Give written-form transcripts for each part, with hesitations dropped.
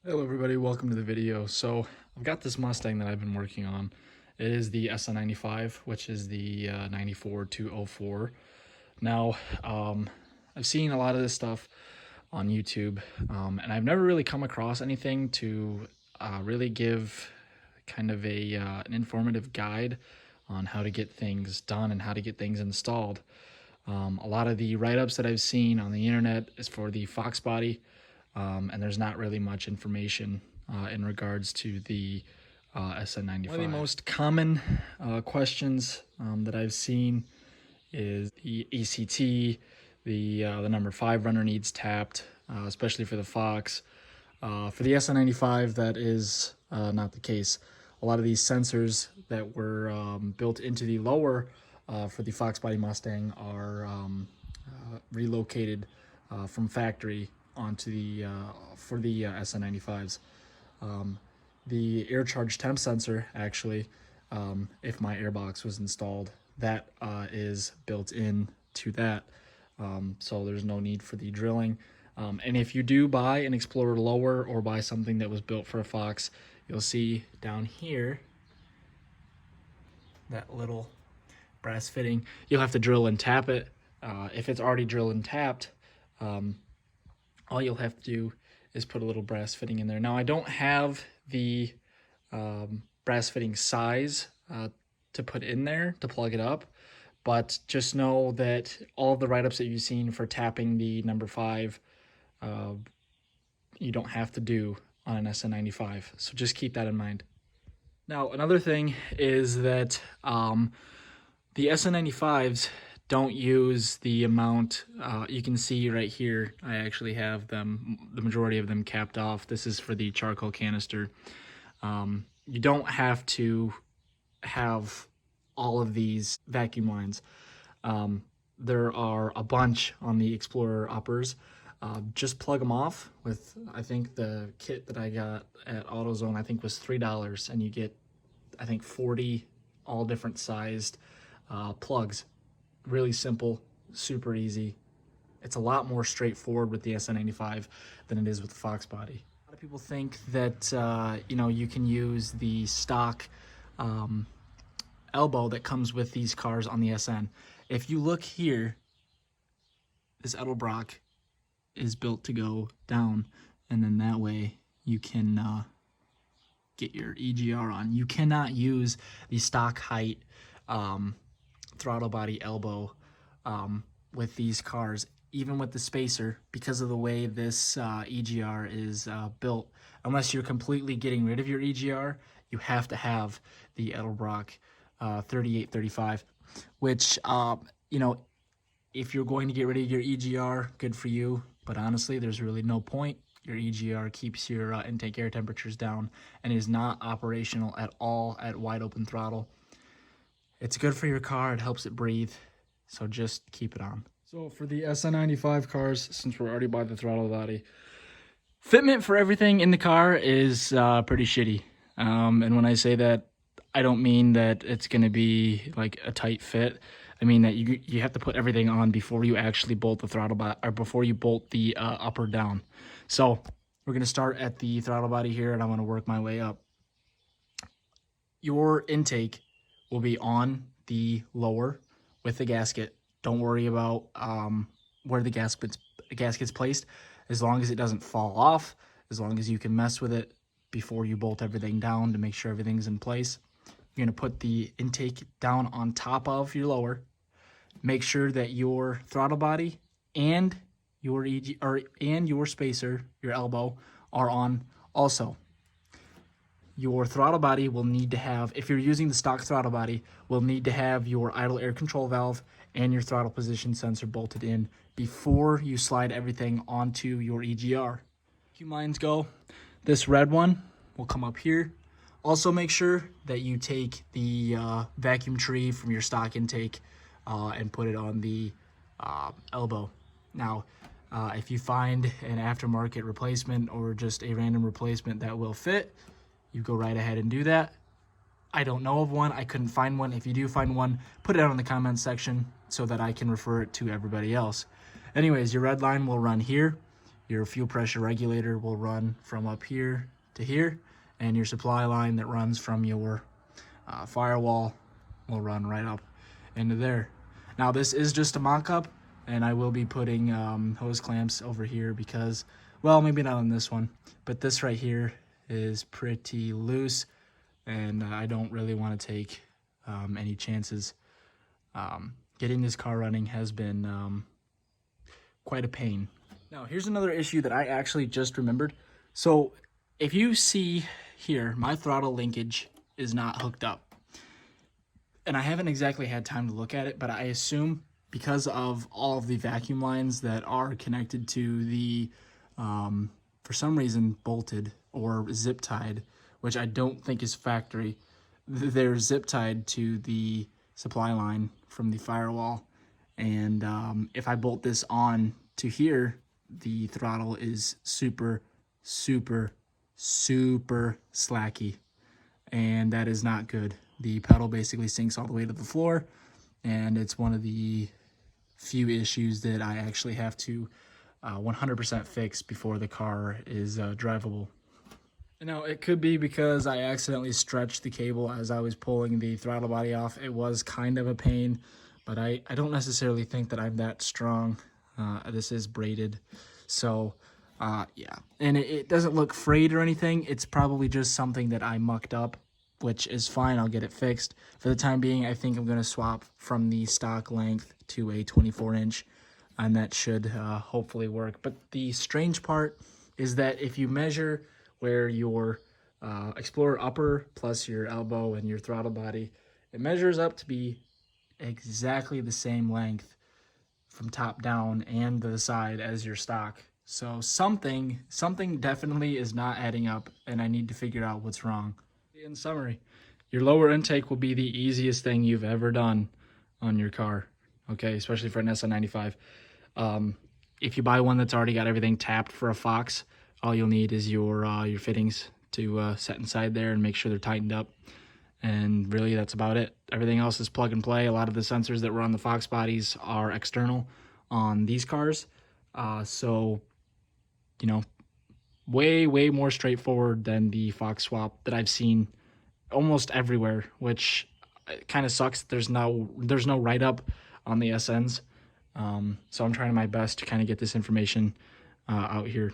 Hello everybody, welcome to the video. So I've got this Mustang that I've been working on. It is the SN95, which is the 94-204. Now, I've seen a lot of this stuff on YouTube, and I've never really come across anything to really give kind of an informative guide on how to get things done and how to get things installed. A lot of the write-ups that I've seen on the internet is for the Fox body, and there's not really much information in regards to the SN95. One of the most common questions that I've seen is the ECT, the number 5 runner needs tapped, especially for the Fox. For the SN95, that is not the case. A lot of these sensors that were built into the lower for the Fox body Mustang are relocated from factory onto the for the SN95s. The air charge temp sensor, actually, if my airbox was installed, that is built in to that, so there's no need for the drilling. And if you do buy an Explorer lower or buy something that was built for a Fox, you'll see down here that little brass fitting. You'll have to drill and tap it. If it's already drilled and tapped, all you'll have to do is put a little brass fitting in there. Now, I don't have the brass fitting size to put in there to plug it up, but just know that all of the write-ups that you've seen for tapping the number 5, you don't have to do on an SN95, so just keep that in mind. Now, another thing is that the SN95s don't use the amount, you can see right here, I actually have them, the majority of them capped off. This is for the charcoal canister. You don't have to have all of these vacuum lines. There are a bunch on the Explorer uppers. Just plug them off with, I think the kit that I got at AutoZone, I think was $3, and you get, I think, 40 all different sized plugs. Really simple, super easy. It's a lot more straightforward with the SN95 than it is with the Fox body. A lot of people think that you can use the stock elbow that comes with these cars on the SN. If you look here, this Edelbrock is built to go down, and then that way you can get your EGR on. You cannot use the stock height throttle body elbow with these cars, even with the spacer, because of the way this EGR is built. Unless you're completely getting rid of your EGR, you have to have the Edelbrock 3835, which if you're going to get rid of your EGR, good for you, but honestly there's really no point. Your EGR keeps your intake air temperatures down and is not operational at all at wide open throttle. It's good for your car, it helps it breathe, so just keep it on. So for the SN95 cars, since we're already by the throttle body, fitment for everything in the car is pretty shitty. And when I say that, I don't mean that it's going to be like a tight fit. I mean that you have to put everything on before you actually bolt the throttle body, or before you bolt the upper down. So we're going to start at the throttle body here, and I'm going to work my way up. Your intake will be on the lower with the gasket. Don't worry about where the gasket's placed, as long as it doesn't fall off, as long as you can mess with it before you bolt everything down to make sure everything's in place. You're going to put the intake down on top of your lower. Make sure that your throttle body and your and your spacer, your elbow, are on also. Your throttle body will need to have, if you're using the stock throttle body, will need to have your idle air control valve and your throttle position sensor bolted in before you slide everything onto your EGR. Vacuum lines go. This red one will come up here. Also make sure that you take the vacuum tree from your stock intake and put it on the elbow. Now, if you find an aftermarket replacement or just a random replacement that will fit, you go right ahead and do that. I don't know of one. I couldn't find one. If you do find one, put it out in the comments section so that I can refer it to everybody else. Anyways, your red line will run here. your fuel pressure regulator will run from up here to here, and your supply line that runs from your firewall will run right up into there. Now this is just a mock-up, and I will be putting hose clamps over here because, well, maybe not on this one, but this right here is pretty loose, and I don't really want to take any chances. Getting this car running has been quite a pain. Now, here's another issue that I actually just remembered. So if you see here, my throttle linkage is not hooked up. And I haven't exactly had time to look at it, but I assume because of all of the vacuum lines that are connected to the, for some reason, bolted or zip tied, which I don't think is factory, they're zip tied to the supply line from the firewall. And if I bolt this on to here, the throttle is super, super, super slacky. And that is not good. The pedal basically sinks all the way to the floor, and it's one of the few issues that I actually have to 100% fix before the car is drivable. Now, it could be because I accidentally stretched the cable as I was pulling the throttle body off. It was kind of a pain, but I don't necessarily think that I'm that strong. This is braided, so yeah. And it doesn't look frayed or anything. It's probably just something that I mucked up, which is fine. I'll get it fixed. For the time being, I think I'm going to swap from the stock length to a 24-inch, and that should hopefully work. But the strange part is that if you measure where your Explorer upper plus your elbow and your throttle body, it measures up to be exactly the same length from top down and the side as your stock. So something definitely is not adding up, and I need to figure out what's wrong. In summary, your lower intake will be the easiest thing you've ever done on your car, okay, especially for an SN95. If you buy one that's already got everything tapped for a Fox, all you'll need is your fittings to set inside there and make sure they're tightened up. And really, that's about it. Everything else is plug and play. A lot of the sensors that were on the Fox bodies are external on these cars. So, you know, way more straightforward than the Fox swap that I've seen almost everywhere, which kind of sucks. There's no write-up on the SNs. So I'm trying my best to kind of get this information out here.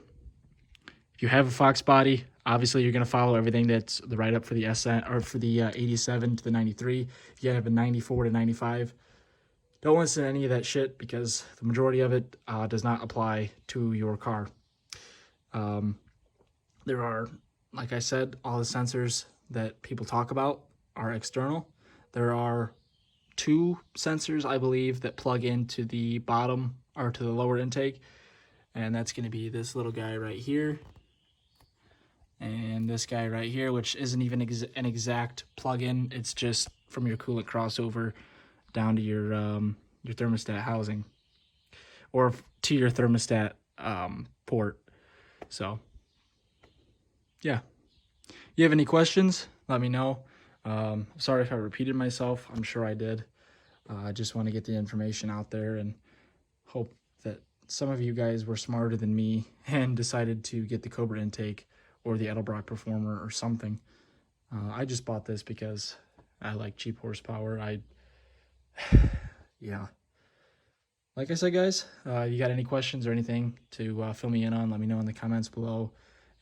If you have a Fox body, obviously you're going to follow everything that's the write-up for the SN or for the 87 to the 93. If you have a 94 to 95, don't listen to any of that shit because the majority of it does not apply to your car. There are, like I said, all the sensors that people talk about are external. There are 2 sensors, I believe, that plug into the bottom or to the lower intake, and that's going to be this little guy right here and this guy right here, which isn't even an exact plug-in. It's just from your coolant crossover down to your thermostat housing, or to your thermostat port. So yeah, you have any questions, let me know. Sorry if I repeated myself. I'm sure I did. I just want to get the information out there and hope that some of you guys were smarter than me and decided to get the Cobra intake or the Edelbrock Performer or something. I just bought this because I like cheap horsepower. Yeah. Like I said, guys, you got any questions or anything to fill me in on, let me know in the comments below,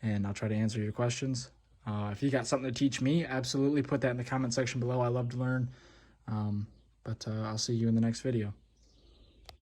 and I'll try to answer your questions. If you got something to teach me, absolutely put that in the comment section below. I love to learn. But I'll see you in the next video.